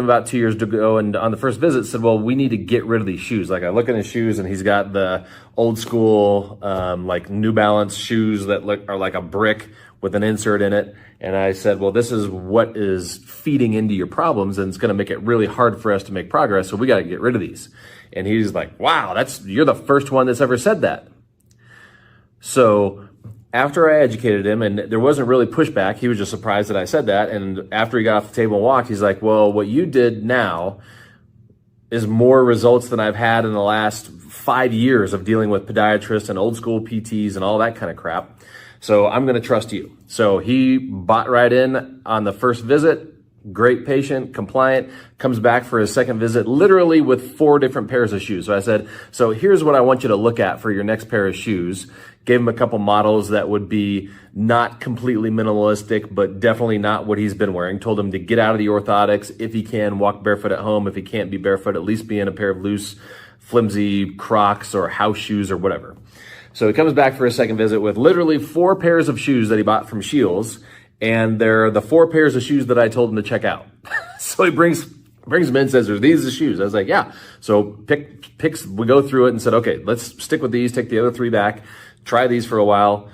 about 2 years ago, and on the first visit said, well, we need to get rid of these shoes. Like I look at his shoes and he's got the old school, like New Balance shoes that are like a brick with an insert in it. And I said, well, this is what is feeding into your problems, and it's going to make it really hard for us to make progress. So we got to get rid of these. And he's like, wow, you're the first one that's ever said that. So after I educated him, and there wasn't really pushback, he was just surprised that I said that. And after he got off the table and walked, he's like, well, what you did now is more results than I've had in the last 5 years of dealing with podiatrists and old school PTs and all that kind of crap. So I'm going to trust you. So he bought right in on the first visit. Great patient, compliant, comes back for his second visit, literally with 4 different pairs of shoes. So I said, so here's what I want you to look at for your next pair of shoes. Gave him a couple models that would be not completely minimalistic, but definitely not what he's been wearing. Told him to get out of the orthotics. If he can, walk barefoot at home. If he can't be barefoot, at least be in a pair of loose, flimsy Crocs or house shoes or whatever. So he comes back for his second visit with literally 4 pairs of shoes that he bought from Shields. And they're the 4 pairs of shoes that I told him to check out. So he brings them in and says, are these the shoes? I was like, yeah. So we go through it and said, okay, let's stick with these, take the other 3 back, try these for a while.